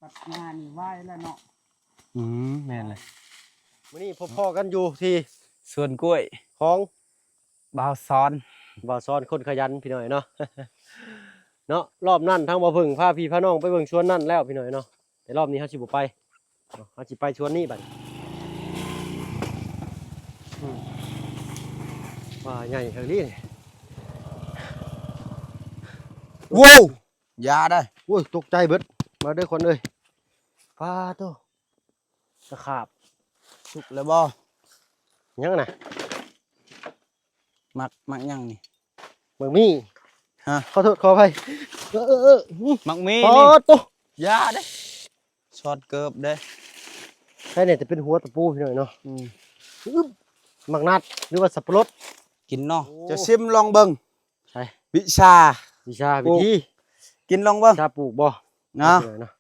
ตัดงานนี่ไหวแล้วเนาะแม่นเลย มื้อนี้พ่อกันอยู่ที่สวนกล้วยของ บ่าวซ้อน บ่าวซ้อนคนขยันพี่น้อยเนาะ เนาะรอบนั้นทั้งบ่เพิ่งพาพี่พาน้องไปเบิ่งสวนนั่นแล้วพี่น้อยเนาะแต่รอบนี้เฮาสิบ่ไปเนาะเฮาสิไปสวนนี้บัดว่าใหญ่เฮาลี่ ว้าวยาได้ โอ้ยตกใจเบิดมาเด้อคนเอ้ยฟ้าโตตะขาบ สุกแล้วบ่ ยังน่ะ มักยังนี่ เบิ่งมี่ ฮะ ขอโทษขออภัยมักมี ปอ นี่ โต ยาได้ช็อตเกือบได้ ใช่เนี่ยจะเป็นหัวตะปูพี่น้อยเนาะ อึ๊บมักนัดหรือว่าสับปะรด กินเนาะ โอ้ จะซิมลองเบิ่ง ใช่ วิชา วิชาวิธี กินลองเบิ่ง ชาปลูกบ่ เนาะ พี่อยเนาะ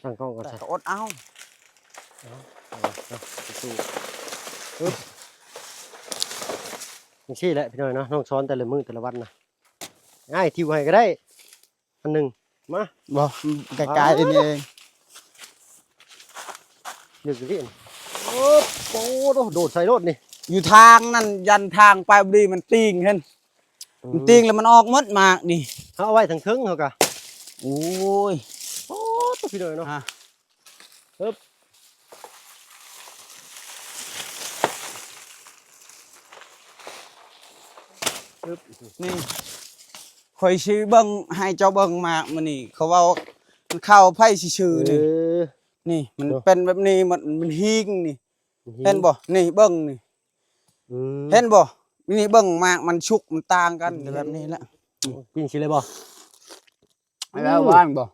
ตั้งกล้องก่อน แต่ ใส่ ก็อดเอา สู้อึ๊บนี่ซี่แหละพี่น้อยเนาะน้องซ้อนแต่ละมื้อแต่ละวันนะง่ายทิวให้ก็ได้อันหนึ่งมา บ่ไกลๆนี่เอง เดี๋ยวสิพี่โอ้โหโดดใส่รถนี่ อยู่ทางนั่นยันทางไปบ่ดีมันติงเห็นมันติงแล้วมันออกหมดมากนี่ เอาไว้ทั้งเทิงเขากะ โอ้ย โอ้ตัวพี่น้อยเนาะ ฮะ อึ๊บอึ๊บ นี่คอยชื่อเบิ่งให้เจ้าเบิ่งมากมื้อนี้เขาเว้ามันเข้าไผชื่อๆนี่ อ นี่มัน เนอะ เป็นแบบนี้มันหิงนี่ หิ เห็นบ่นี่เบิ่งนี่ อืม เห็นบ่นี่เบิ่งมากมันชุกมันต่างกันแบบนี้แหละ กินสิเลยบ่ แล้วว่านบ่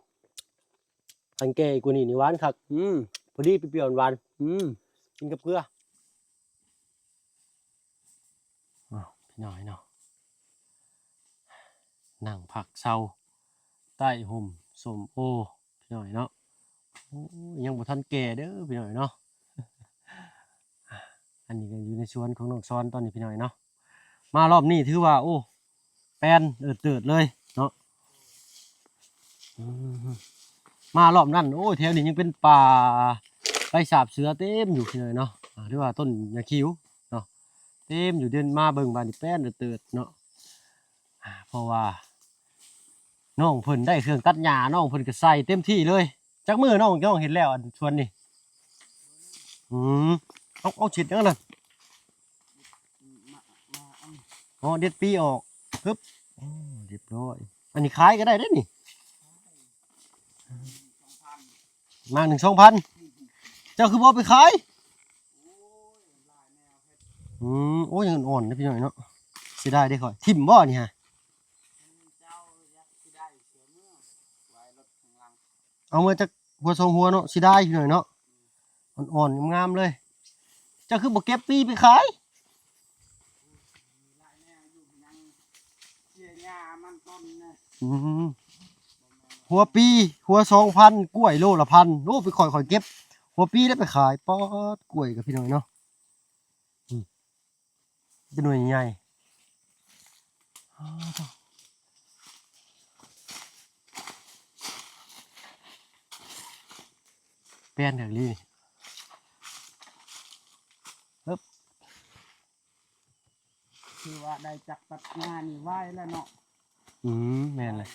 อันแก่กว่านี่นี่หวานคัก อืม พอดีเปรี้ยวๆหวาน อืม กินกับเกลือพี่น้อยเนาะนั่งผักเซาใต้ห่มสมโอพี่น้อยเนาะโอ้ยยังบ่ทันแก่เด้อพี่น้อยเนาะ อันนี้ก็อยู่ในสวนของน้องซ้อนตอนนี้พี่น้อยเนาะมารอบนี้ถือว่าโอ้แปลนเติดเลยเนาะอืมมารอบนั้นโอ้ยแถวนี้ยังเป็นป่าไปสาบเสือเต็มอยู่พี่น้อยเนาะหรือว่าต้นยาคิ้วเนาะเต็มอยู่เดินมาเบิ่งบ้านนี่แป้นเติดเนาะเพราะว่าน้องเพิ่นได้เครื่องตัดหญ้าน้องเพิ่นก็ใส่เต็มที่เลยจักมือน้องเห็นแล้วอันชวนนี่อืมเอาฉีดยังนั่นอ๋อเด็ดปีออกปึ๊บอ๋อเรียบร้อยอันนี้ขายก็ได้เด้อนี่มา1-2,000เจ้าคือบ่ไปขายโอ้ยยังอ่อนนะพี่หน่อยเนาะเสียดายได้ข่อยทิ่มบ่นี่ฮะเอามาจากหัวทรงหัวเนาะเสียดายพี่หน่อยเนาะอ่อนๆงามๆเลยเจ้าคือบ่เก็บปีไปขายอืมหัวปีหัว2,000กล้วยโลละ1,000โอ้ไปข่อยเก็บหัวปีแล้วไปขายป๊อดกล้วยกับพี่หน่อยเนาะจะหน่วยใหญ่แป้นเดี๋ยวนี้ปึ๊บ คือว่าได้จักตัดงานนี่ไหวแล้วเนาะ แม่นเลย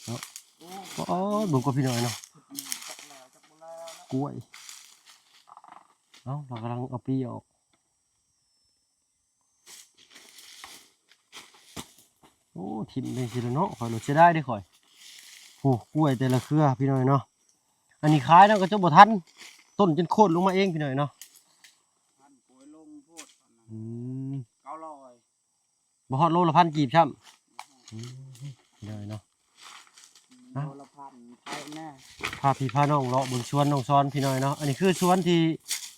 เนาะ โอ้ อ๋อบุกกับพี่หน่อยเนาะ จักแล้วจักบ่แล้วนะ กล้วยเอ้าเรากำลังเอาปีออกโอ้ทิมเป็นสิละเนาะข่อยรถจะได้ข่อยโอ้กล้วยแต่ละเครือพี่หน่อยเนาะอันนี้ขายแล้วก็จะบ่ทันต้นจนโค่นลงมาเองพี่หน่อยเนาะ ท่านป่วยลงโพดตอนนั้น 900 บ่ฮอดโลละ1,000กีบช่ำพี่หน่อยเนาะ โลละพันไทยแน่ พาพี่พาน้องเลาะเบิ่งสวนน้องซ้อนพี่หน่อยเนาะอันนี้คือสวนที่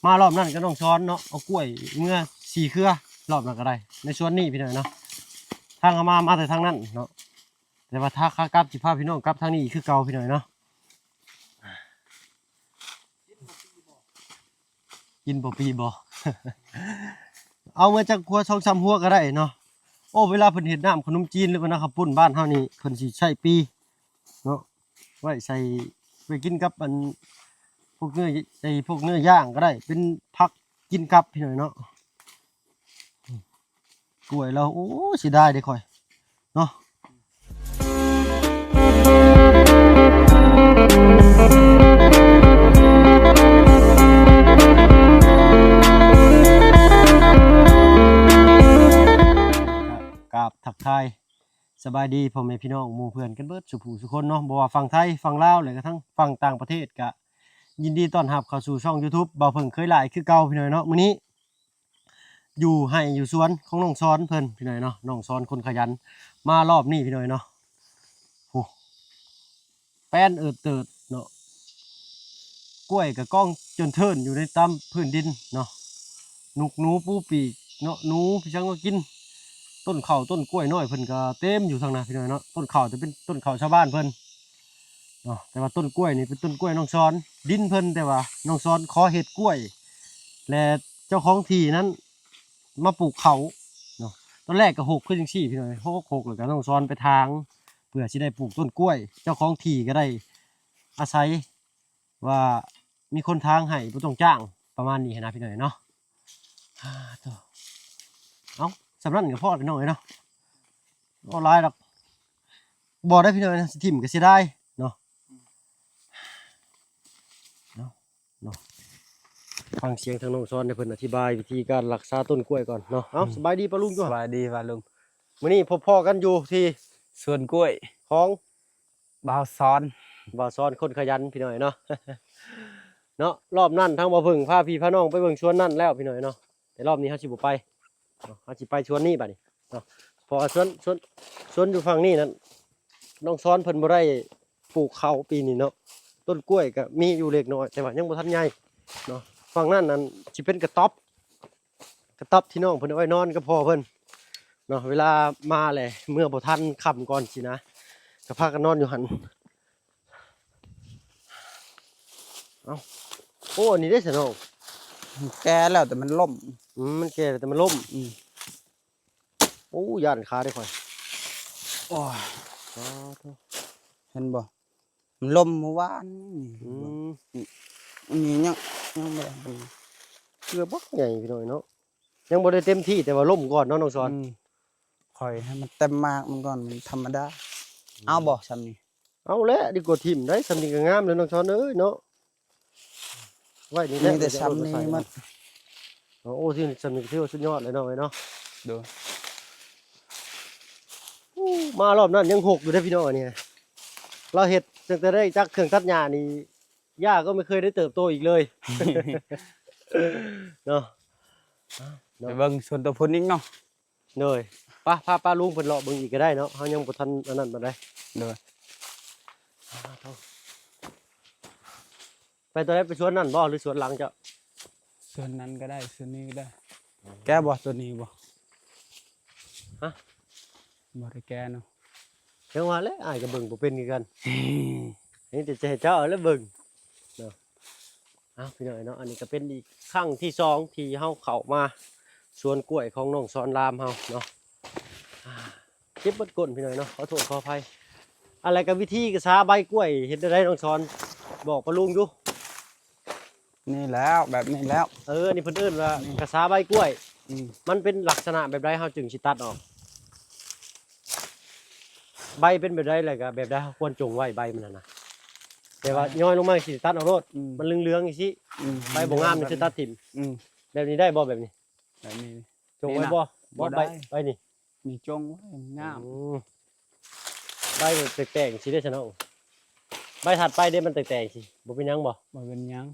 มารอบนั้นก็น้องซ้อนเนาะเอากล้วยเมื่อ4เครือรอบนั้นก็ได้ในสวนนี้พี่หน่อยเนาะทางเอามาแต่ทางนั้นเนาะแต่ว่าถ้าขากลับสิพาพี่น้องกลับทางนี้อีกคือเก่าพี่หน่อยเนาะกินบ่ปีบ่ เอามาจากครัว2-3หัวก็ได้เนาะโอ้เวลาเพิ่นเฮ็ดน้ำขนมจีนหรือว่าน้ำข้าวปุ้นบ้านเฮานี่เพิ่นสิใช้ปีเนาะไว้ใส่ ไปกินกับอันพวกเนื้อพวกเนื้อย่างก็ได้เป็นผักกินกับพี่น้อยเนาะกล้วยเราโอ้เสียดายเด้ค่อยเนาะกราบทักทายสบายดีพ่อแม่พี่น้องหมู่เพื่อนกันเบิดสุผู้สุคนเนาะบ่ว่าฝั่งไทยฝั่งลาวหรือกระทั่งฝั่งต่างประเทศก็ยินดีต้อนรับเข้าสู่ช่อง YouTube บ่าวเพิ่งเคยหลายคือเก่าพี่น้อยเนาะมื้อนี้อยู่ให้อยู่สวนของน้องซ้อนเพิ่นพี่น้อยเนาะน้องซ้อนคนขยันมารอบนี้พี่น้อยเนาะโอ้แป้นเติดเนาะกล้วยกับก้องจนเทินอยู่ในตามพื้นดินเนาะนุกหนูปูปีกเนาะหนูพี่ช่างก็กินต้นข้าวต้นกล้วยน้อยเพิ่นก็เต็มอยู่ทางนั้นพี่น้อยเนาะต้นข้าวจะเป็นต้นข้าวชาวบ้านเพิ่นเนาะแต่ว่าต้นกล้วยนี่เป็นต้นกล้วยน้องซ้อนดินเพิ่นแต่ว่าน้องซ้อนขอเฮ็ดกล้วยและเจ้าของที่นั้นมาปลูกเขาเนาะตอนแรกก็หกขึ้นจังซี่พี่น้อยหกแล้วก็น้องซ้อนไปทางเพื่อสิได้ปลูกต้นกล้วย เจ้าของที่ก็ได้อาศัยว่ามีคนทางให้บ่ต้องจ้างประมาณนี้นะพี่น้อยเนาะเอ้าสำนักกับพ่อพี่น้อยเนาะบ่หลายดอกบ่ได้พี่น้อยนะสิทิ่มก็สิได้เนาะฟังเสียงทางน้องซ้อนให้เพิ่นอธิบายวิธีการรักษาต้นกล้วยก่อนเนาะเอ้าสบายดีป่ะลุงจ้ะ สบายดีป่ะลุง มื้อนี้พ่อกันอยู่ที่ สวนกล้วย ของ บ่าวซ้อน บ่าวซ้อนคนขยันพี่น้อยเนาะ เนาะรอบนั้นทั้งบ่เพิ่งพาพี่พาน้องไปเบิ่งสวนนั่นแล้วพี่น้อยเนาะแต่รอบนี้เฮาสิบ่ไปเนาะเฮาสิไปสวนนี้บัดนี้เนาะเพราะว่าสวนอยู่ฝั่งนี้นั้นน้องซ้อนเพิ่นบ่ได้ปลูกข้าวปีนี้เนาะต้นกล้วยก็มีอยู่เล็กน้อยแต่ว่ายังบ่ทันใหญ่เนาะฝั่งนั้นสิเป็นกระต๊อบที่น้องเพิ่นเอาไว้นอนกับพ่อเพิ่นเนาะเวลามาแหละเมื่อบ่ทันค่ำก่อนสินะก็พากันนอนอยู่หั่นเอ้าโอ้อันนี้ได้สนอง แก่แล้วแต่มันล่ม มันแก่แต่มันล้มโอ้ย่านขาได้ค่อย โอ้ยเห็นบ่มันล่มเมื่อวานอันนี้ยังบ่ได้เป็น เกือบบักใหญ่พี่น้อยเนาะยังบ่ได้เต็มที่แต่ว่าล้มก่อนเนาะน้องสอน คอยให้มันเต็มมากมันก่อนมันธรรมดาเอาบ่ซ้ำนี่ เอาแล้วดีกว่าทิ่มได้สำนีก็งามเลยน้องสอนเอ้ยเนาะไว้นี่แหละ มีแต่ซ้ำนี่มัน โอ้ที่สำนีที่ว่าสุดยอดเลยเนาะไว้เนาะ ดู มารอบนั้นยังหกอยู่ได้อพี่น้องเนี่ยเราเฮ็ดตั้งแต่ได้จักเครื่องตัดหญ้านี่หญ้าก็ไม่เคยได้เติบโตอีกเลย เนาะ ไปเบิ่งสวนตัวพุ่นอีกเนาะ เลยป้าลุงเพิ่นเลาะเบิ่งอีกก็ได้เนาะเฮายังบ่ทันอันนั้นปานใด เด้อ ไปตัวไหนไปสวนนั่นบ่หรือสวนหลังเจ้า ส่วนนั้นก็ได้ส่วนนี้ก็ได้ แกบ่ตัวนี้บ่ ฮะ บ่ได้แกเนาะ เดี๋ยวว่าแล้วอ้ายก็เบิ่งบ่เป็นคือกันนี่แต่จะให้เจ้าเอาแล้วเบิ่งเนาะพี่น้อยเนาะอันนี้ก็เป็นอีกครั้งที่2ที่เฮาเข้ามาสวนกล้วยของน้องสอนรามเฮาเนาะเจ็บเบิดก้นพี่น้อยเนาะขอโทษขออภัยอะไรกับวิธีกระซาใบกล้วยเฮ็ดได้น้องสอนบอกป้าลุงอยู่ นี่แล้วแบบนี้แล้ว นี่เพิ่นเอิ้นว่ากระซาใบกล้วยมันเป็นลักษณะแบบใดเฮาจึงสิตัดออกใบเป็นแบบใดเลยก็แบบใดเฮาควรจงไว้ใบมันน่ะนะแต่ว่าย้อยลงมาสิตัดเอาโลดมันเหลืองๆจังซี่ใบบ่งามนี่สิตัดทิ่มแบบนี้ได้บ่แบบนี้ แบบนี้ จงไว้บ่ใบนี่ มีจงไว้งาม ใบมันแตกๆสิได้ซะเนาะใบถัดไปเด้มันแตกๆสิบ่เป็นหยังบ่ บ่เป็นหยัง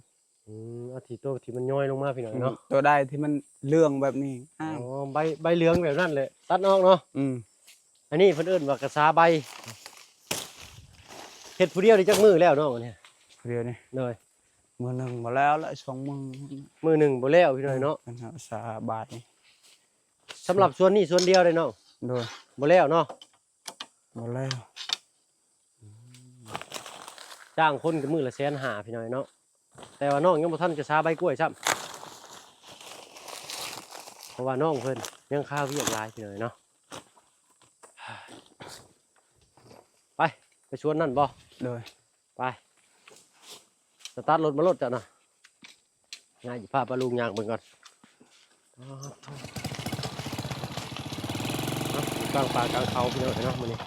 เอาที่โตที่มันย้อยลงมาพี่น้องเนาะ ตัวได้ที่มันเรื่องแบบนี้ใบเหลืองแบบนั้นเลยตัดออกเนาะอันนี้เพิ่นเอิ้นว่ากระซาใบเฮ็ดผู้เดียวได้จักมื้อแล้วเนาะเนี่ย เดียวนี่ เลย มือหนึ่งบ่แล้วละ2มื้อ หนึ่งบ่แล้วพี่น้อยเนาะ กันหาสาบาย สำหรับส่วนนี้ส่วนเดียวเลยเนาะ โดย บ่แล้วเนาะ บ่แล้ว จ้างคนก็มื้อละ150,000พี่น้อยเนาะแต่ว่าน้องยังบ่ทันกระซาใบกล้วยซ้ำเพราะว่าน้องเพิ่นยังข้าวเวียกหลายพี่น้อยเนาะไปชวนนั่นบ่ โดย ไป ตาร์ทรถมารถจ้ะนะง่ายพาปลาลุงยางเบิ่งก่อนกลางป่ากลางเขาพี่น้องเนาะมื้อนี้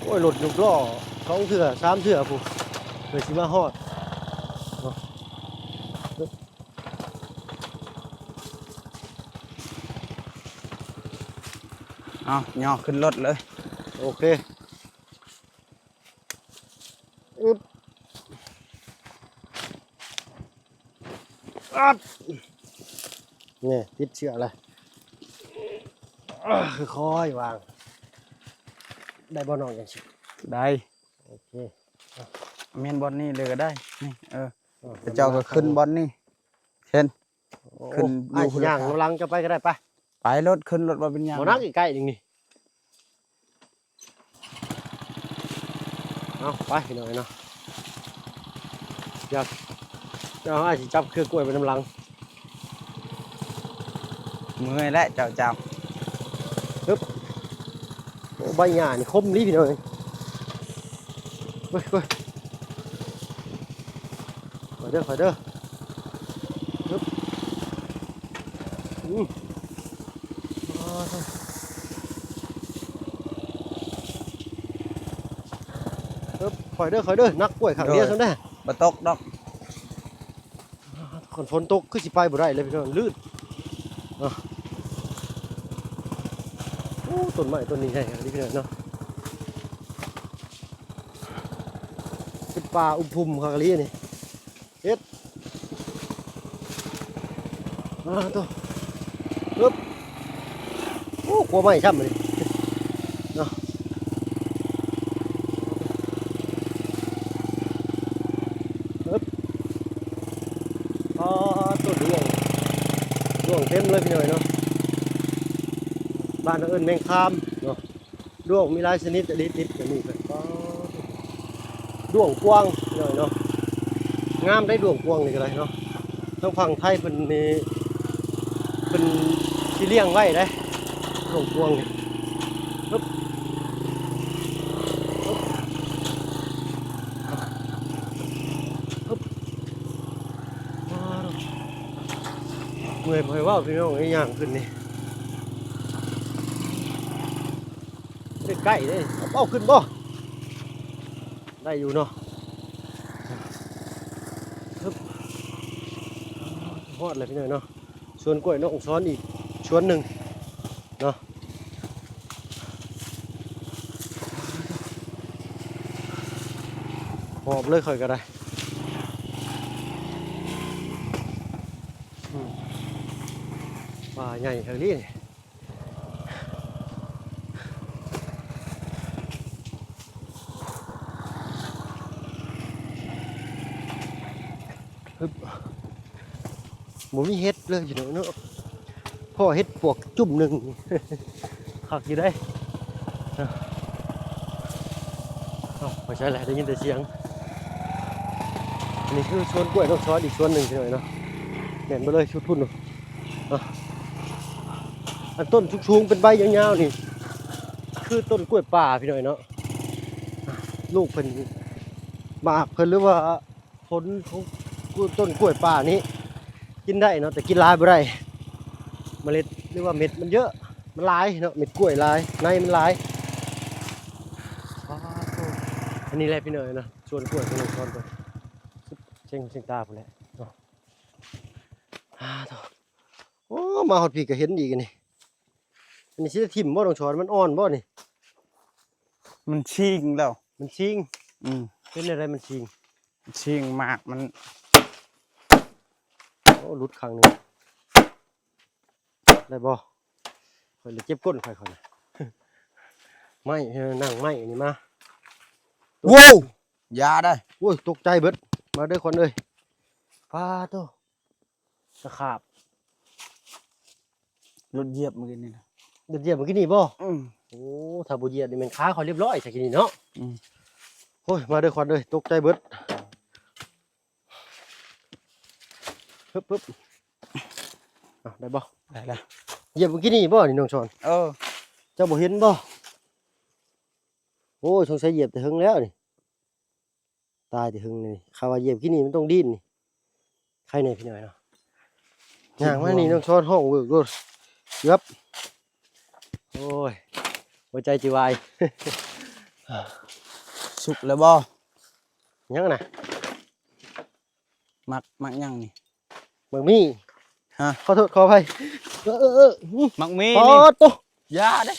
โอ้ยรถยุบล้อ2 เทื่อ 3 เทื่อผู้เพื่อสิมาฮอดเอาย่อขึ้นรถเลย โอเคอึ๊บอัดนี่ติดเชือกอะไรค่อยๆวางได้บ่น้องอย่างสิ ได้ โอเค เมียนบอลนี่เลยก็ได้นี่เจ้าก็ขึ้นบอลนี่เห็น ขึ้น ไอ้ อยู่ ย่างกำลังจะไปก็ได้ไป ไปรถขึ้นรถมาเป็นยัง หมอนักอีกใกล้หนึ่งนี่เอาไปหน่อยเนาะอยากเอาไอ้สิจับเครือกล้วยไปน้ำลัง เมื่อยแล้วเจ้าจับ โอ้ใบหญ้านี่คมรีพี่น้อยเฮ้ยขอเด้อฮึบคอยเด้อนักกล้วยขังเดียวซั่นแน่ บ่ตกดอก คนฝนตกคือสิไปบ่ได้เลยพี่น้องลื่นโอ้ต้นไม้ต้นนี้ใหญ่ครับพี่น้องเนาะเป็นป่าอุ้มพุ่มครับลีนี่เฮ็ดตัวปึ๊บโอ้กลัวไม้ช้ำเลยเนาะปึ๊บต้นร่วงเต็มเลยพี่น้อยเนาะบ้านเราเอิ้นแมงคามเนาะร่วงมีหลายชนิดติดแบบนี้แบบร่วงกว้างพี่น้อยเนาะงามได้ร่วงกว้างนี่ก็ได้เนาะทางฝั่งไทยเป็นนี่เป็นที่เลี้ยงไว้ได้ร่วงกว้างนี่ปึ๊บเมื่อยพอยว่าพี่น้องไอ้ย่างขึ้นนี่ใกล้เลยเอาขึ้นบ่ได้อยู่เนาะฮอดเลยพี่น้องเนาะชวนกล้วยน้องซ้อนอีกชวนหนึ่งเนาะหอบเลยค่อยก็ได้ป่าใหญ่แถวนี้หมูมีเฮ็ดเลยอยู่เนาะพ่อเฮ็ดปวกจุ่มหนึ่งขักอยู่ได้พอใช่แหละได้ยินแต่เสียงอันนี้คือชวนกล้วยน้องซ้อนอีกชวนหนึ่งพี่หน่อยเนาะเห็นไปเลยชุดพุ่นอันต้นชุกๆเป็นใบยาวๆนี่คือต้นกล้วยป่าพี่หน่อยเนาะลูกเพิ่นมากเพิ่นหรือว่าผลของต้นกล้วยป่านี้กินได้เนาะแต่กินลายไม่ได้เมล็ดหรือว่าเม็ดมันเยอะมันลายเนาะเม็ดกล้วยลายในมันลายอันนี้แหละพี่หน่อยนะชวนกล้วยพี่น้องชวนไปเชิงตาพุ่นแหละโอ้มาหอดพี่ก็เห็นดีกันนี่อันนี้สิทิ่มบ่ต้องชอนมันอ่อนบ่นี่ มันชิงแล้ว มันชิง เป็น อะไรมันชิง ชิงมากมัน โอ้หลุดครั้งนึงได้บ่ค่อยเลยเจ็บก้นค่อยนะไม่นั่งไม่นี่มา ว้าวอยาได้ โอ้ยตกใจเบิดมาเด้อคนเอ้ยฟ้าโตตะขาบ รถเหยียบเมื่อกี้นี่นะ เหยียบเมื่อกี้นี่บ่โอ้ถ้าบ่เหยียบนี่มันขาเขาเรียบร้อยสักทีนี่เนาะโอ้ยมาเด้อคนเอ้ยตกใจเบิดปึ๊บได้บ่ ได้แล้ว เหยียบเมื่อกี้นี่บ่นี่น้องชอนเจ้าบ่เห็นบ่โอ้ยสงสัยเหยียบแต่หึงแล้วนี่ ตายแต่หึงนี่ข้าว่าเหยียบขี้นี่มันต้องดิ้นนี่ใครเนี่ยพี่หน่อยเนาะย่างมานี่น้องช้อนห้องเวิร์กรถเย็บโอ้ยหัวใจจีวาย สุกแล้วบ่ ยังน่ะ มักยังนี่ เบิ่งมี่ ฮะ ขอโทษขออภัยหืม มักมี ปอ นี่ ดโต ยาเด้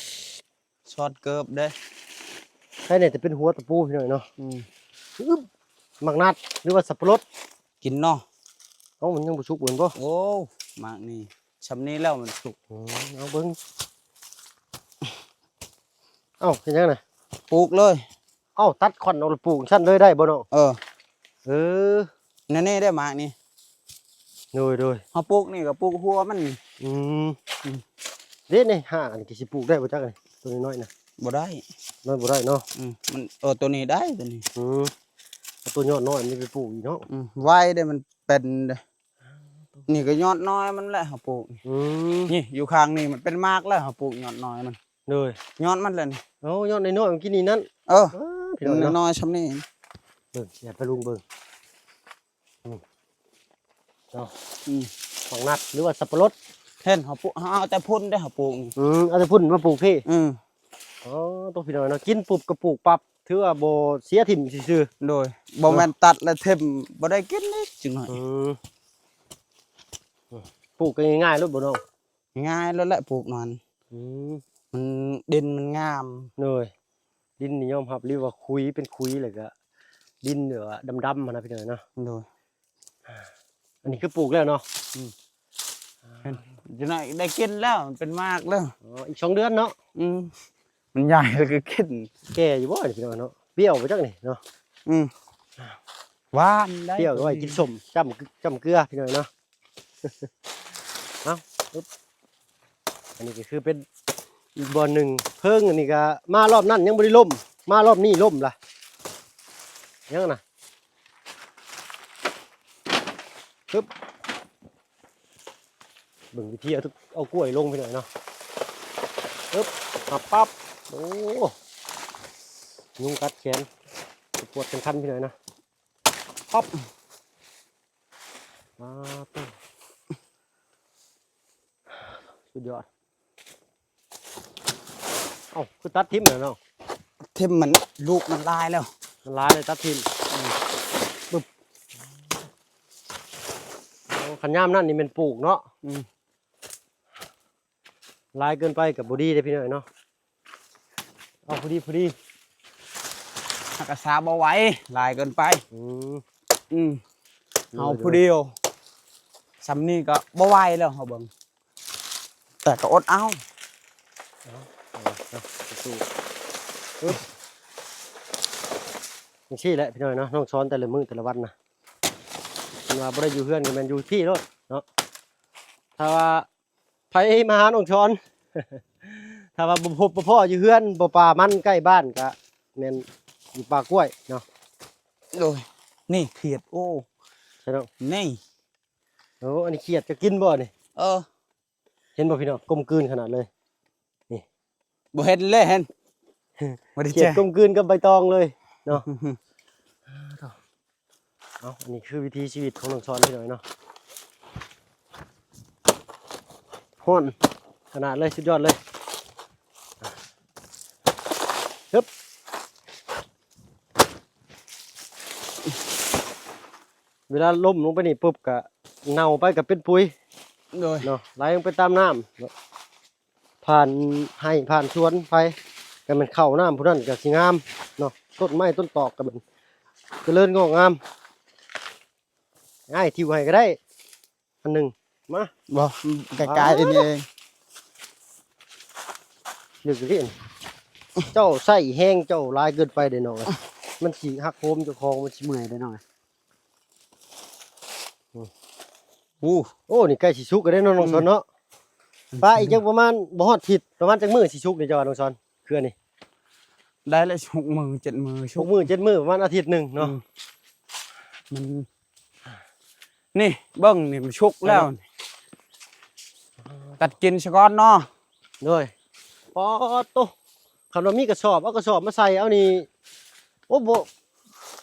ช็อตเกือบเด้ ใครเนี่ยจะเป็นหัวตะปูพี่หน่อยเนาะ อืม อึ๊บมักนัดหรือว่าสับปะรด กินเนาะ เอ้ามันยังบ่สุกเหมือนบ่ โอ้มักนี่ชำนี้แล้วมันสุก เอาเบิ่งเอ้าเป็นยังไง ปลูกเลย เอ้าตัดควันเอาละปลูกชั้นเลยได้บ่เนาะ เออ เออ นี่ได้มากนี่ โดย เฮาปลูกนี่ก็ปลูกหัวมันนี่ อืมเด็ดนี่ห่าอันนี้สิปลูกได้บ่จักอันนี้ตัวน้อยๆนะ บ่ได้ น้อยบ่ได้เนาะ มันตัวนี้ได้ตัวนี้ เอาตัวยอดน้อยอันนี้ไปปลูกอีกเนาะ ไว้ได้มันเป็นเด้นี่ก็ยอดน้อยมันแหละเฮาปลูก อืม นี่อยู่ข้างนี่มันเป็นมากแล้วเฮาปลูกยอดน้อยมัน โดย ยอดมันเลยนี่ เอายอดน้อยๆเมื่อกี้นี่นั่น เออ พี่น้องเนาะ น้อยๆชำนี้ เบิ่งอย่าไปลุงเบิ่งเนาะ อืม ของนัดหรือว่าสับปะรด เห็นเฮาปลูกเฮาเอาแต่พุ่นได้เฮาปลูกนี่ เอาแต่พุ่นมาปลูกพี่ อืม อ๋อตัวพี่น้องเนาะกินปุ๊บก็ปลูกปั๊บถือว่าบ่เสียถิ่มซื่อ โดยบ่แม่นตัดแล้วเทมบ่ได้กินนี่จังหน่อย ปลูกกันง่ายๆลูกบ่น้อง ง่ายแล้วแหละปลูกมันมันดินมันงาม เลยดินนิยมครับเรียกว่าคุยเป็นคุยเลยก็ดินเหนือดำๆมานะพี่น้องเนาะ โดย อันนี้คือปลูกแล้วเนาะ จังหน่อยได้กินแล้วมันเป็นมากแล้ว อ๋ออีก2 เดือนเนาะ มันใหญ่แล้วก็กิน แก่อยู่บ่นี่พี่น้องเนาะเปรี้ยวไปจังนี่เนาะ หวานได้ เปรี้ยวไว้กินส้มจ้ำเกลือพี่น้องเนาะ เอ้าปึ๊บอันนี้ก็คือเป็นอีกบ่อหนึ่งเพิ่งอันนี้ก็มารอบนั้นยังบ่ได้ล่มมารอบนี้ล่มล่ะยังน่ะปึ๊บเบิ่งวิธีเอากล้วยลงไปหน่อยเนาะปึ๊บปั๊บโอ้ยุงกัดแขนปวดคันๆพี่หน่อยนะปั๊บมาปุ๊บสุดยอดเอ้าคือตัดทิ่มเหรอเนาะ เทมมันลูกมันลายแล้ว มันร้ายเลยตัดทิ่มปึ๊บขันย่ามนั่นนี่เป็นปลูกเนาะลายเกินไปกับบอดี้เลยพี่หน่อยเนาะเอาพอดี หักกระซาบ่ไหวลายเกินไป เอาผู้เดียวซ้ำนี่ก็บ่ไหวแล้วเฮาเบิ่งแต่ก็อดเอา ปึ๊บนี่ชี้แหละพี่หน่อยเนาะน้องซ้อนแต่ละมื้อแต่ละวันนะมันว่าบ่ได้อยู่เพื่อนกันมันอยู่พี่รถเนาะถ้าว่าไผมาหาน้องช้อน ถ้าว่าบ่พบบ่พ่ออยู่เพื่อนบ่ป่ามันใกล้บ้านก็แม่นอยู่ป่ากล้วยเนาะ โดยนี่เขียดโอ้ ใช่เนาะ นี่ โอ้อันนี้เขียดจะกินบ่นี่ เออ เห็นบ่พี่น้องกลมกลืนขนาดเลย บ่เห็นเลยเห็นบ่ได้ เขีย แจ้ ดกลมกลืนกับใบตองเลยเนาะเอาอันนี้คือวิถีชีวิตของน้องช้อนพี่หน่อยเนาะฮ้อนขนาดเลยสุดยอดเลยฮึบเวลาล้มลงไปนี่ปุ๊บก็เน่าไปกับเป็นปุ๋ย โดย เนาะไหลลงไปตามน้ำเนาะผ่านให้ผ่านสวนไปก็มันเข้าน้ำผู้นั้นก็สิงามเนาะต้นไม้ต้นตอกก็มันเจริญงอกงามง่ายทิวให้ก็ได้อันหนึ่งมา บ่ไกลๆนี่เอง เดี๋ยวสิเรียนเจ้าใส่แห้งเจ้าลายเกินไปเด้น้องมันสิหักโหมเจ้าของมันสิเมื่อยได้น้อง อู้ โอ้นี่ใกล้สิสุกก็ได้น้องสอนเนาะป้าอีกจังประมาณบ่ฮอดทิศประมาณจักมื้อสิสุกนี่เจ้าว่าน้องสอนคืออันนี้ ได้แล้ว6 มือ7 มือ 6 มื้อ7 มื้อประมาณอาทิตย์หนึงเนาะ มันนี่เบิ่งนี่มันชุกแล้วตัดกินซะก่อนเนาะ เลยปอโตคำว่ามีกระสอบเอากระสอบมาใส่เอานี่โอ้บ่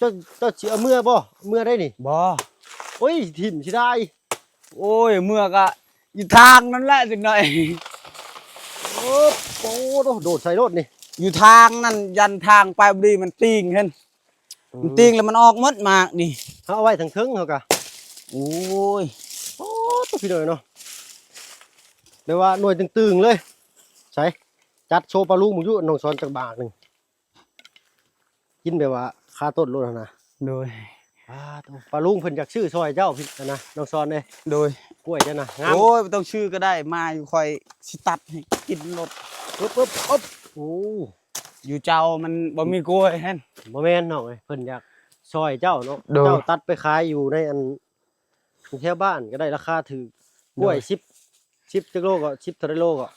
จ เจ้าสิเอาเมื่อบ่เมื่อได้นี่ บ่ โอ้ยถิ่มสิได้ โอ้ยเมื่อก็อยู่ทางนั่นแหละจังหน่อย โอ้โหโดดใส่รถนี่ อยู่ทางนั่นยันทางไปบ่ดีมันติงเห็นมันติงแล้วมันออกหมดมากนี่ เฮาเอาไว้ทางเทิงเฮากะ โอ้ย โอ้ตัวพี่น้อยเนาะเรียกว่าหน่วยตึงๆเลยใส่จัดโชว์ปลาลูกหมูยุน้องสอนจักบาทหนึงกินแบบว่าคาต้นรถหั่นนะ โดย ตัวปลาลุงเพิ่นอยากชื่อซอยเจ้าพี่นะน้องสอนเด้ โดย กล้วยเจ้านะงาม โอ้ยบ่ต้องชื่อก็ได้มาอยู่คอยสิตัดให้กินรถ ปึ๊บปึ๊บปึ๊บโอ้ อยู่เจ้ามันบ่มีกล้วยเห็น บ่แม่นน้องเอ้ยเพิ่นอยากซอยเจ้าเนาะ โดย เจ้าตัดไปขายอยู่ในอันแถวบ้านก็ได้ราคาถูกกล้วย10จักโลก็10เท่าไรโลก็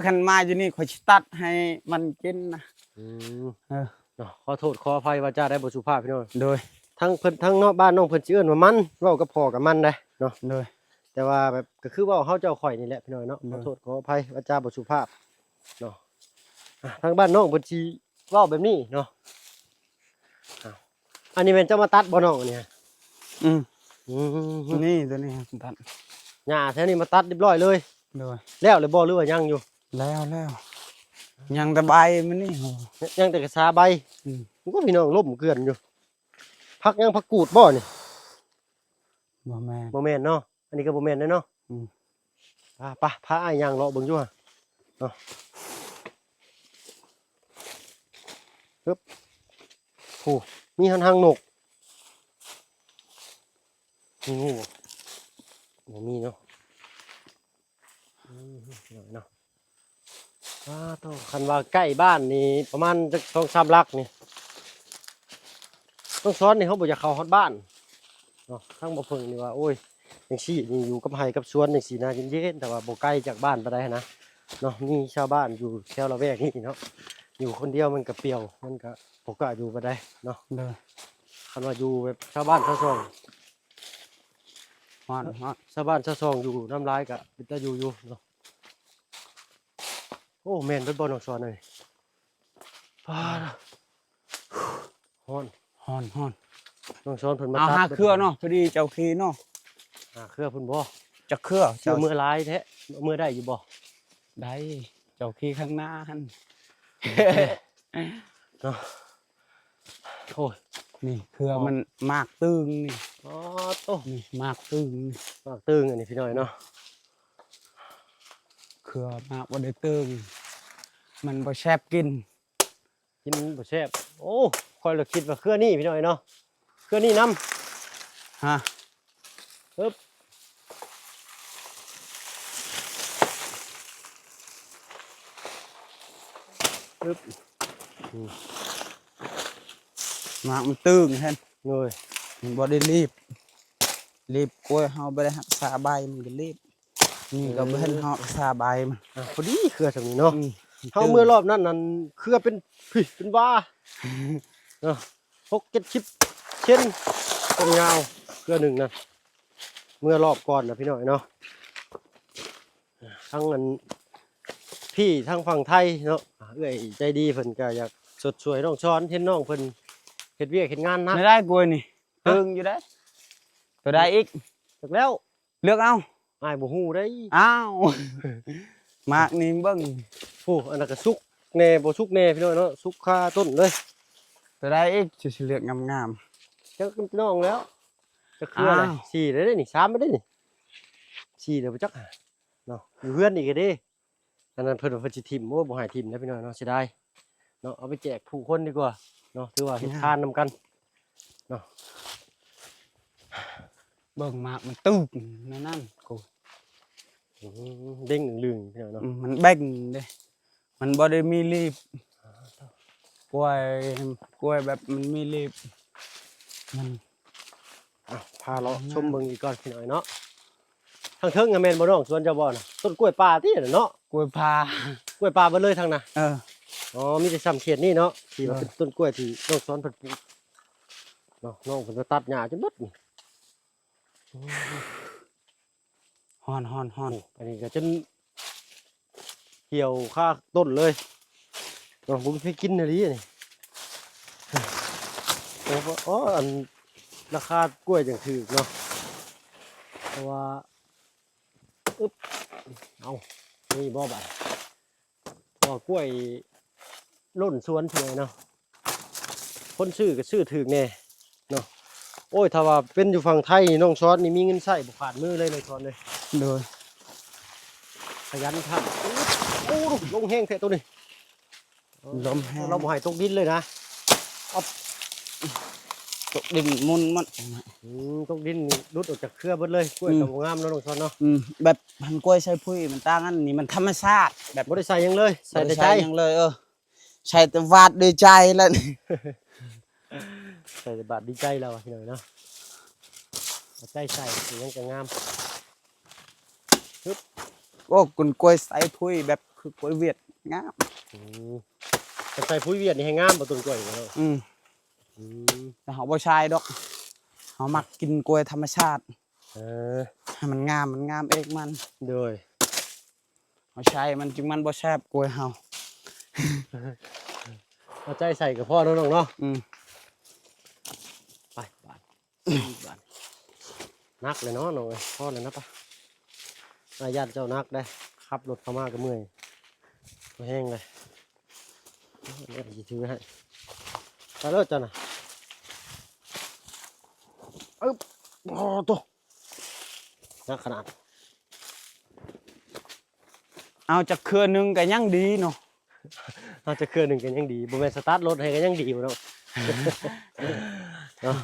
คันมาอยู่นี่คอยสิตัดให้มันกินนะ อืม เออ เนาะขอโทษขออภัยว่าจ้าได้บ่สุภาพพี่น้อง โดย ทั้งเพิ่นทั้งเนาะบ้านน้องเพิ่นสิเอิ้นว่ามันเว้ากับพ่อกับมันได้เนาะ โดย แต่ว่าแบบก็คือเว้าเฮาเจ้าข่อยนี่แหละพี่น้องเนาะขอโทษขออภัยว่าจ้าบ่สุภาพเนาะทางบ้านน้องเพิ่นสิเว้าแบบนี้เนาะอันนี้แม่นเจ้ามาตัดบ่น้องเนี่ย อืม อืม นี่ตัวนี้ตัด หญ้าแถวนี้มาตัดเรียบร้อยเลย โดย แล้วเลยบ่หรือว่ายังอยู่ แล้วยังแต่ใบมันนี่โห ยังแต่กระซาใบ อืม มันก็พี่น้องล่มเกลื่อนอยู่พักยังพักกูดบ่นี่ บ่แม่น บ่แม่นเนาะอันนี้ก็บ่แม่นเด้อเนาะ อืม ไปพาอ้ายย่างเลาะเบิ่งอยู่อะเนาะปึ๊บโอ้มีหางนกมีงูบ่มีเนาะเนาะต้องคันว่าใกล้บ้านนี่ประมาณจัก2-3 ลักนี่ต้องซ้อนนี่เขาบ่อยากเข้าฮอดบ้านเนาะทั้งบ่เพิ่งนี่ว่าโอ้ยจังซี่นี่อยู่กับไร่กับสวนจังซี่นะเย็นๆแต่ว่าบ่ไกลจากบ้านปานใดนะเนาะมีชาวบ้านอยู่แถวละแวกนี้เนาะอยู่คนเดียวมันก็เปรี่ยวมันก็บ่กล้าอยู่ปานใดเนาะ โดย คันว่าอยู่แบบชาวบ้านชาวช่อง ฮอด ชาวบ้านชาวช่องอยู่น้ำลายก็เป็นตาอยู่เนาะโอ้แม่นเบิดบ่น้องสอนเลยฟ้าฮ้อน ฮอน น้องสอนเพิ่นมา เอา ตัด หาเครือเนาะพอดีเจ้าคีเนาะ หาเครือเพิ่นบ่ จักเครือ เชื่อมือหลายแท้มือได้อยู่บ่ ได้เจ้าคีข้างหน้าหั่น เนาะโอ้ย นี่เครือมันมากตึงนี่ อ๋อโต นี่มากตึงนี่ มากตึงอันนี้พี่น้อยเนาะ เครือมากบ่ได้ตึงมันบ่แซ่บกิน กินบ่แซ่บโอ้คอยละคิดว่าเครือนี่พี่น้อยเนาะเครือนี่นำ ฮะ ปึ๊บปึ๊บ มากมันตึงเห็น เลย มันบ่ได้รีบกล้วยเฮาบ่ได้รักษาใบมันก็รีบนี่ก็บ่เห็นเฮารักษาใบมัน พอดีเครือสำนี้เนาะ อืม เฮาเมื่อรอบนั้นนั่นเครือเป็นพี่เป็นว่าเนาะ6-7 เช่นต้นยาวเครือหนึ่งนะเมื่อรอบก่อนนะพี่น้อยเนาะทั้งอันพี่ทั้งฝั่งไทยเนาะเอ้ยใจดีเพิ่นก็อยากสดสวยน้องช้อนเห็นน้องเพิ่นเฮ็ดเวียกเฮ็ดงานนะ ไม่ได้กล้วยนี่ตึงอยู่ได้ตัวได้อีก จักแล้ว เลือกเอา อ้ายบ่ฮู้ได้ อ้าว มากนี่เบิ่ง โอ้อันนั้นก็สุกแน่บ่สุกแน่พี่น้อยเนาะสุกคาต้นเลย ตัวได้อีกสิเลือกงาม จักพี่น้องแล้วจะคืออะไร อ้าว สี่ได้นี่3ได้นี่สี่เดี๋ยวบ่จักหาเนาะอยู่เฮือนอีกเด้อันนั้นเพิ่นว่าเพิ่นสิทิ่มโอ้บ่ให้ทิ่มนะพี่น้อยเนาะเสียดายเนาะเอาไปแจกผู้คนดีกว่าเนาะถือว่าเฮ็ดทานนำกัน ๆเบิ่งมากมันตึกนั่นกู เด้งลึงๆพี่น้อยเนาะ มันแบ่งเด้มันบ่ได้มีรีบกล้วยแบบมันมีรีบมัน พาเราชมเบิ่งอีกก่อนพี่น้อยเนาะทางเทิงก็แม่นบ่น้องสวนเจ้าบ่น่ะต้นกล้วยป่าติน่ะเนาะ กล้วยพาก ล้วยป่าเบิดเลยทางน่ะ เออ อ๋อมีแต่ซ้ำเขตนี่เนาะที่ว่า เออ เป็นต้นกล้วยที่น้องสอนเพิ่นปลูกเนาะน้องเพิ่นก็ตัดหญ้าจนเบิดนี่ ฮ้อน อันนี้ก็จนเหี่ยวค่าต้นเลยเนาะบ่มีใครกินอะดินี่ อ้อันราคากล้วยจังถูกเนาะเพราะว่าอึ๊บเอานี่บ่บาดพอกล้วยล้นสวนเท่าไหร่เนาะคนซื้อก็ซื้อถูกแน่เนาะโอ้ยถ้าว่าเป็นอยู่ฝั่งไทยน้องซอสนี่มีเงินใช้บ่ขาดมือเลยน้องซอสเลย โดย ขยันทำโอ้ลงแห้งแท้ตัวนี้ ลมแห้ง เราบ่ให้ตกดินเลยนะ ตกดินมุนมัน ตกดินนี่รุดออกจากเครือเบิดเลยกล้วยกับบ่งามเนาะน้องซอนเนาะ แบบพันกล้วยใช้พุ้ยมันต่างกันนี่มันธรรมชาติแบบ บ่ได้ใส่หยังเลยใส่แต่ใจ บ่ได้ยังเลยใช้แต่วาดด้วยใจแล้วนี่ ใส่แต่บาดดีใจแล้วอะพี่น้อยเนาะเอาใจใส่สิยังจะงาม โอ้กุนกล้วยใส่พุ้ยแบบคือกล้วยเวียดงาม แต่ใส่ปุ๋ยเวียดนี่ให้งามบ่ต้นกล้วยเนาะ แต่เขาบ่ใช้ดอกเขามักกินกล้วยธรรมชาติ เออ ให้มันงามเองมัน โดย เขาใช้มันจึงมันบ่แซ่บกล้วยเฮา เอาใจใส่กับพ่อเนาะน้องเนาะ ไปบาดบาดนักเลยเนาะน้องเอ้ยพ่อเลยนะปะนายญาติเจ้านักได้ขับรถเข้ามาก็เมื่อยก็แห้งเลยเนี่ยจะถือให้ไปเลิศจ้ะนะโอ้ตัวนักขนาด เอาจากเครือนึงก็ยังดีเนาะ เราจะเคลื่อนหนึ่งกันยังดีบ่แม่นสตาร์ทรถให้กันยังดีบ่เนาะ เนาะ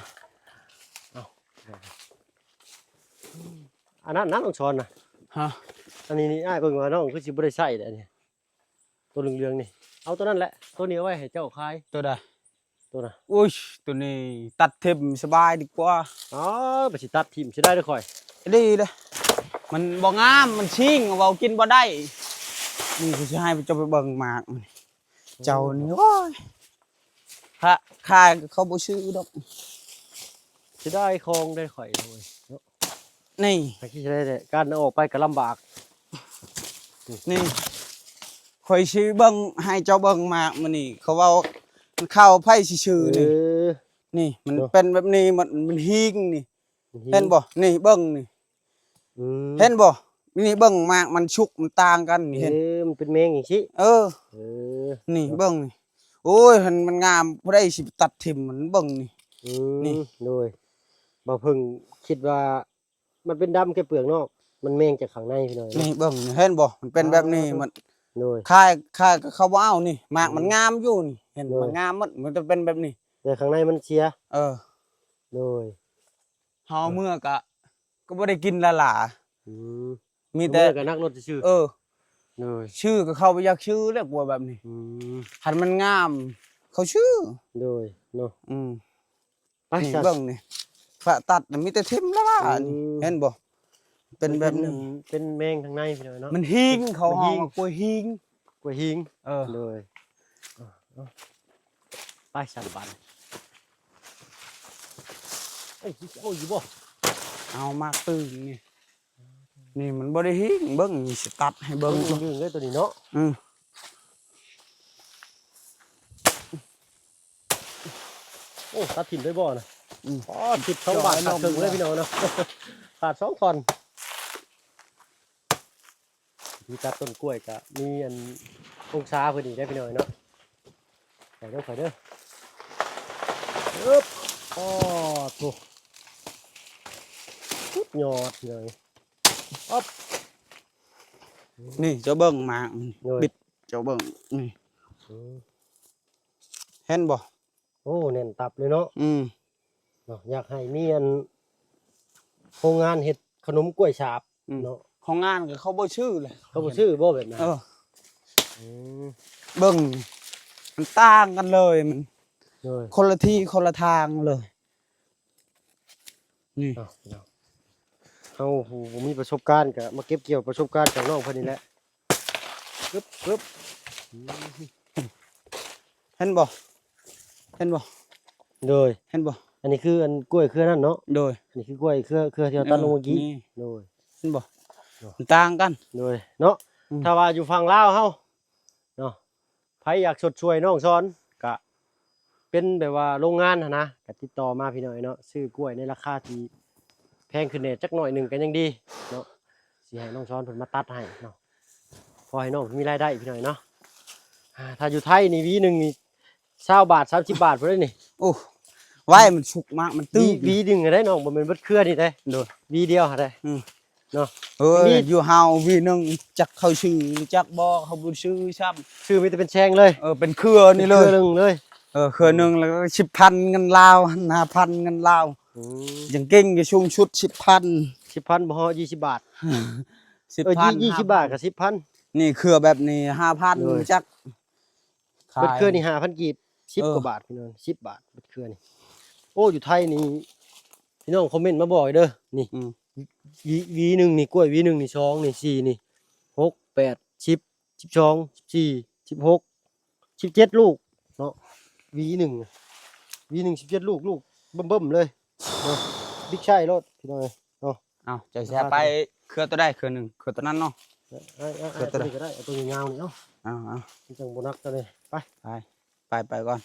เอาอันนั้นน้องชอนนะ ฮะ อันนี้นี่อ้ายเบิ่งว่าน้องคือสิบ่ได้ใช้เด้ออันนี้ตัวเหลืองๆนี่เอาตัวนั้นแหละตัวนี้เอาไว้ให้เจ้าขาย ตัวใด ตัวน่ะ อุ้ยตัวนี้ตัดเทมสบายดีกว่า อ๋อไปสิตัดทิ่มสิได้เด้อข่อย ดีเลยมันบ่งามมันชิงเอากินบ่ได้นี่คือสิให้เจ้าไปเบิ่งหมากมันเจ้านี่โอ้ยพระขายเขาบ่ซื้อดอก สิได้คองได้ข่อยเลย นี่ ถ้าคิดได้แต่การเอาออกไปก็ลำบาก นี่ข่อยซื้อเบิ่งให้เจ้าเบิ่งหมากมันนี่เขาเว้ามันเข้าไผซื่อๆนี่ อ นี่มัน เนอะ เป็นแบบนี้มันหิงนี่ หิ เห็นบ่นี่เบิ่งนี่ อืม เห็นบ่นี่เบิ่งหมากมันชุกมันต่างกันนี่เห็น มันเป็นแมงอย่างนี้ เออ เออ นี่เบิ่งนี่โอ้ยมันงามผู้ใดสิตัดทิ่มมันเบิ่งนี่ นี่ โดยบ่เพิ่งคิดว่ามันเป็นดำแค่เปลือกนอกมันแมงจากข้างในพี่น้อย นี่เบิ่งนี่เห็นบ่มันเป็นแบบนี้มัน โดย คายก็เขาบ่เอานี่หมากมันงามอยู่นี่เห็น โดย มันงามมันจะเป็นแบบนี้ แต่ข้างในมันเสีย เออ โดย เฮาเมื่อก็บ่ได้กินละหล่า อืม มี แต่ แต่ กับนักรถชื่อ เออ โดย ชื่อก็เข้าไปอยากชื่อแล้วกลัวแบบนี้ อืม คันมันงาม เขาชื่อ โดยเนาะ ไป นี่ สัตว์ เบิ่งนี่ฝาตัดน่ะมีแต่ทิ่มละล่า อืม นี่เห็นบ่เป็นแบบนี้ เป็นแมงข้างในพี่น้อยเนาะ มันหิงเขา มัน ห้ หิ อง ง ว่ากล้วยหิง กล้วยหิง เออ โดยเอาไปสัตว์บันโอ้ยโอ้ยบ่ เอามาตึงนี่นี่มันบ่ได้หิงเบิ่งนี่สิตัดให้เบิ่ง ดึงเลยตัวนี้เนาะ อืม โอ้ตัดถิ่นด้วยบ่นะ อืม อ๋อผิด2 บาทขาดครึ่งเลยพี่น้องเนาะ ขาด2 ท่อนมีตัดต้นกล้วยกะมีอันองศาพอดีได้พี่น้องเนาะใส่เด้อใส่เด้ออึ๊บอ๋อถูกสุดยอดเลยอ๊อบ นี่เจ้าเบิ่งหมากมัน โดย บิดเจ้าเบิ่งนี่เห็นบ่ โอ้แน่นตับเลยเนาะ เนาะอยากให้มีอันโรงงานเฮ็ดขนมกล้วยฉาบเนาะ ของงานก็เขาบ่ชื่อเลย เขาบ่ชื่อบ่แบบนั้น เออ ม เบิ่งมันต่างกันเลยมัน เลย คนละที่คนละทางเลยนี่ เนาะเฮาผู้บ่มีประสบการณ์ก็มาเก็บเกี่ยวประสบการณ์จากน้องเพิ่นนี่แหละปึ๊บปึ๊บ เห็นบ่เห็นบ่ โดย เห็นบ่ อันนี้คืออันกล้วยเครือนั่นเนาะ โดย อันนี้คือกล้วยเครือที่เราตัดลงเมื่อกี้ นี่ โดย เห็นบ่มันต่างกัน โดยเนาะ อืม ถ้าว่าอยู่ฝั่งลาวเฮาเนาะไผอยากสดช่วยน้องซ้อนก็ เป็นแบบว่าโรงงานนะก็ติดต่อมาพี่น้อยเนาะซื้อกล้วยในราคาที่แพงขึ้นแน่จักหน่อยหนึงก็ยังดีเนาะสิให้น้องช้อนเพิ่นมาตัดให้เนาะพอให้น้องมีรายได้พี่น้อยเนาะถ้าอยู่ไทยนี่หวีหนึงนี่20 บาท30 บาทพุ่นเลยนี่ โอ้ไว้มันสุกมากมัน ห ตื้อ วีหนึงก็ได้น้องบ่แม่นเบิดเครือนี่ได้ โดย หวีเดียวหาได้เนาะ มีอยู่เฮาวีหนึงจักเขาชื่อจักบ่เขาบ่ชื่อซ้ำ ชื่อมีแต่เป็นแชงเลย เป็นเครือนี่เลย ครือหนึงเลย เครือหนึงแล้วก็10,000เงินลาว5,000เงินลาวยังเก่งอยู่ช่วงชุด 10,000 10,000บ่ฮอ20 บาท 10,000 20 บาทกับ 10,000 นี่เครือแบบนี้ เลย 5,000จัก เบิดเครือนี่5,000กีบ10 กว่าบาทพี่น้อง10 บาทเบิดเครือนี่โอ้อยู่ไทยนี่พี่น้องคอมเมนต์มาบอกเด้อนี่ อืม วีหนึงนี่กล้วยวีหนึงนี่2นี่4นี่6 8 10 12 14 16 17ลูกเนาะวีหนึง17ลูกเบิ่มๆเลยเนาะบิ๊กไชรถพี่น้องเนาะ เอาจะแชร์ไปเครือตัวได้เครือหนึงเครือตัวนั้นเนาะ เอาตัวนี้ก็ได้เอาตัวยาวๆนี่เนาะ เอา มันจังบ่นักตัวนี้ไป ไปก่อน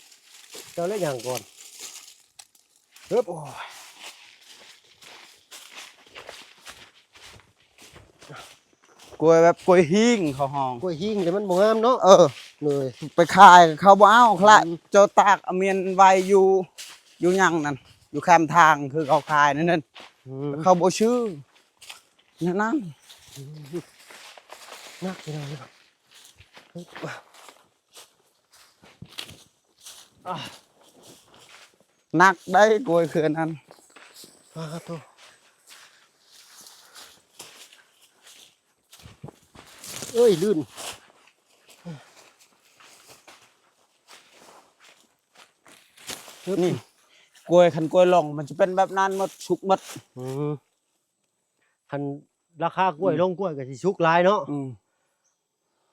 เจ้าเล็กอย่างก่อน โอ้ยกล้วยแบบกล้วยหิ้งเขาห้อง กล้วยหิ้งแต่มันบ่งามเนาะเลย ไปขายเขาบ่เอาคละเจ้าตากเอาเมียนไว้อยู่หยังนั่นอยู่ข้ามทางคือเขาขายนั่นเขาบ่ชื่อนั่น นักพี่น้องนี่ นักได้กล้วยคือนั้น ตัวเอ้ยลื่น นี่กล้วยคันกล้วยลงมันจะเป็นแบบนั้นหมดชุกหมด คันราคากล้วยลงกล้วยก็สิชุกหลายเนาะ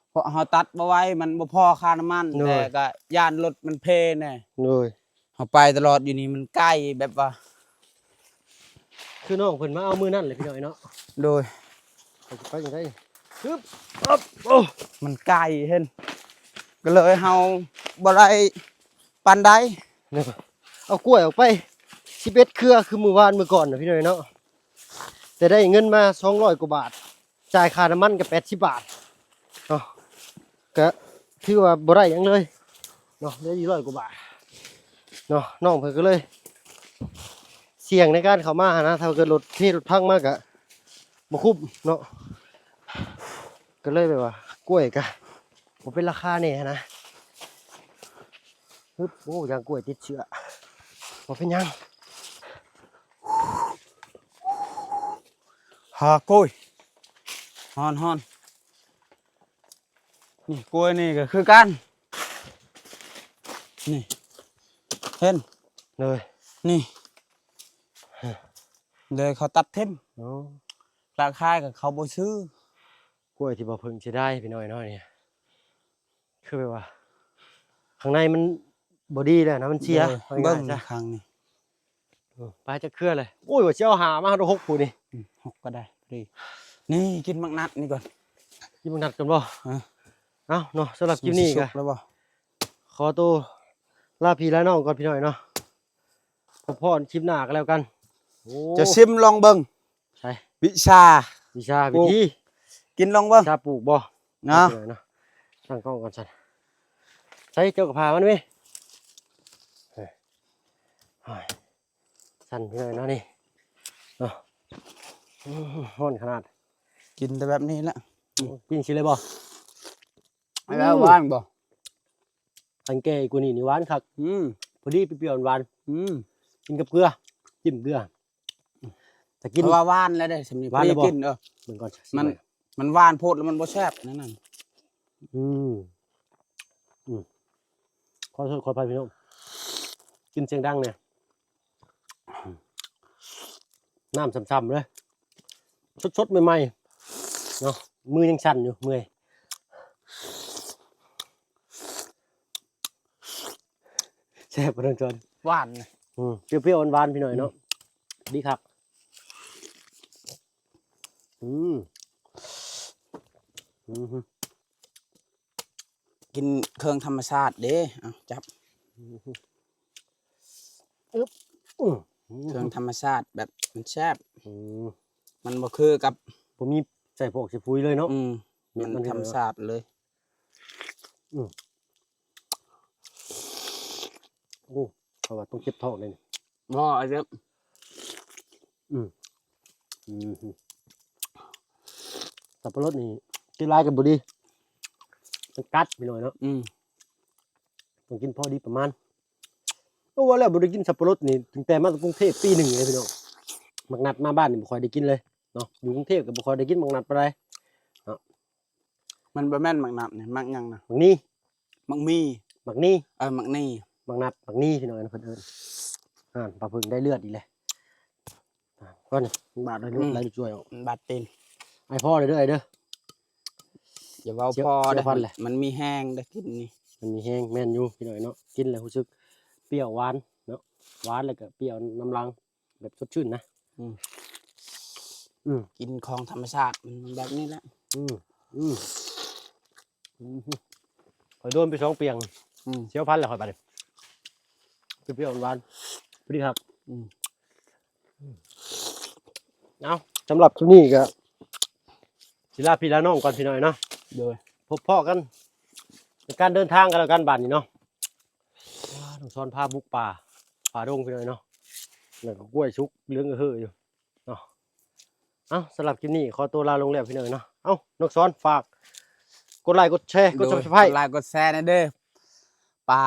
เพราะเขาตัดมาไว้มันบ่พอค่าน้ำมัน เหนื่ แต่ อย ก็ย่านรถมันเพแน่ เลย เขาไปตลอดอยู่นี่มันใกล้แบบว่า คือน้องเพิ่นมาเอามือนั่นเลยพี่น้อยเนาะ โดย ไปจังได๋ปึ๊บอ๊บโอ้ มันไกลเห็นก็เลยเฮาบ่ได้ปานใด เนี่ยเอากล้วยออกไป11เครือคือมื้อวานมื้อก่อนน่ะพี่น้อยเนาะแต่ได้เงินมา200 กว่าบาทจ่ายค่าน้ำมันก็80 บาทเนาะก็ถือว่าบ่ได้หยังเลยเนาะได้อยู่100 กว่าบาทเนาะน้องเพิ่นก็เลย เสี่ยงในการเข้ามานะถ้าเกิดรถพังมากอะบ่คุ้มเนาะก็เลยแบบว่ากล้วยก็บ่เป็นราคาแน่นะฮึบโอ้ยางกล้วยติดเชื้อบ่เป็นหยัง หากล้วยฮอนนี่กล้วยนี่ก็คือกันนี่เห็น เลย นี่เลยเขาตัดเทม เนาะ ราคากับเขาบ่ซื้อก ล้วยที่บ่เพิ่งสิได้พี่น้อยเนาะเนี่ยคือแบบว่าข้างในมันบ่ดีแล้วนะมันเสีย เบิ่ง จ้ะ ครั้งนี้ ไปจะเครือเลยโอ้ยว่าสิเอาหามาดู6ผู้นี่ 6ก็ได้ดีนี่กินมักนัดนี่ก่อน กินมันนัดกันบ่ ฮะ เอ้าเนาะสำหรับคลิปนี้ สุ ก็ กแล้วบ่ ขอตัวลาพี่ลาน้องก่อนพี่หน่อยเนาะพบพ่อคลิปหน้ากันแล้วกันโอ้ จะชิมลองเบิ่ง ใช่ วิชา วิชาวิธี กินลองเบิ่ง ชาปลูกบ่ เนาะ เนาะตั้งกล้องก่อนสันใส่เจ้ากระพามันไหมเฮ้ยสั่นพี่หน่อยเนาะนี่เนาะห้อนขนาด กินแต่แบบนี้แหละ กินสิเลยบ่ ไม่แล้วว่านบ่ อันแก่กูนี่หวานคักพอดีเปรี้ยวๆหวานกินกับเกลือจิ้มเกลือแต่กิน เพราะว่าว่านแล้วได้สำนี ว่านแล้วบ่ กินเหมือนก่อน มันว่านโพดแล้วมันบ่แซ่บนั่นน่ะ ขอโทษขออภัยพี่น้องกินเสียงดังเนี่ยน้ำซ้ำๆเลยสดๆใหม่ๆเนาะมือยังสั่นอยู่เมื่อยแซ่บประเดิจอน ว่าน เปรี้ยวๆหวานๆพี่หน่อยเนาะดีครับกินเครื่องธรรมชาติเด้เอาจับ อื้อ เครื่องธรรมชาติแบบมันแซ่บ อืม มันบ่คือกับ ผมมีใส่พวกใส่ปุ๋ยเลยเนาะ มันธรรมชาติเลย โอ้เพราะว่าต้องเก็บท้องเลยนี่ บ่ไอ้เด้อ อืมสับปะรดนี่กินหลายกับบ่ดีมันกัดไปหน่อยเนาะต้องกินพอดีประมาณก็ว่าแล้วบ่ได้กินสับปะรดนี่ตั้งแต่มาจากกรุงเทพปีหนึ่งเลยพี่น้องมักนัดมาบ้านนี่บ่ค่อยได้กินเลยเนาะอยู่กรุงเทพก็บ่ค่อยได้กินมักนัดปานใด มันบ่แม่นมักนับนี่มักหยังนะ มักนี่ มักมี มักนี่ มักนี่ มักนัดมักนี่พี่น้องเพิ่นเอิ้นปลาพึ่งได้เลือดอีกแล้วก้อนนี่บาดได้เลือดไหลช่วยออก มันบาดตีน ไอ้พ่อเลยเด้อไอ้เด้อ อย่าเว้าพอ เสี เด้ ยฟันแหละ มันมีแห้งได้กินนี่ มันมีแห้งแม่นอยู่พี่น้อยเนาะกินแล้วรู้สึกเปรี้ยวหวานเนาะหวานแล้วก็เปรี้ยวน้ำลังแบบสดชื่นนะ กินของธรรมชาติมันแบบนี้แหละ ข่อยโดนไป2 เปียงเสียวพันแล้วข่อยบาดนี้เปรี้ยวหวานพอดีครับเอาสำหรับคลิปนี้ก็ศิลาพี่ลาน้องก่อนพี่น้อยเนาะ โดย พบพ่อกันในการเดินทางกันแล้วกันบาดนี้เนาะต้องซ้อนพาบุกป่าดงพี่น้อยเนาะแล้วก็กล้วยชุกเลี้ยงกระเฮืออยู่เนาะเอาสำหรับคลิปนี้ขอตัวลาลงแล้วพี่น้อยเนาะเอานกซ้อนฝากกดไลค์กดแชร์กด Subscribe กดไลค์กดแชร์นะเด้อป้า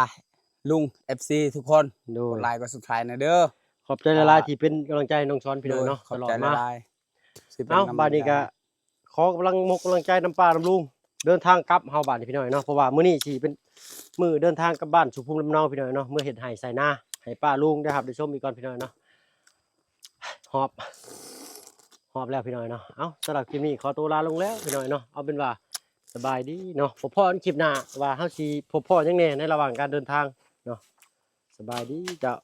ลุง FC ทุกคน โด ก ย ดไลค์กด Subscribe นะเด้อ ขอบใจหลายๆที่เป็นกำลังใจให้น้องซ้อนพี่น้อยเนาะ ขอ ต บ ลอ ใจ ดมา หลายๆสิเป็น เอา กำลัง บาดนี้ก็ขอกำลังใจน้ำป้าน้ำลุงเดินทางกลับเฮาบาดนี้พี่น้อยเนาะเพราะว่ามื้อนี้สิเป็นมื้อเดินทางกลับบ้านสุภูมิลำเนาพี่น้อยเนาะมื้อเฮ็ดไร่ใส่นาให้ป้าลุงได้ครับได้ชมอีกก่อนพี่น้อยเนาะหอบแล้วพี่น้อยเนาะเอาสำหรับคลิปนี้ขอตัวลาลงแล้วพี่น้อยเนาะเอาเป็นว่าสบายดีเนาะพบพ่อกันคลิปหน้าว่าเฮาสิพบพ่อจังแน่ในระหว่างการเดินทางเนาะสบายดีเจ้า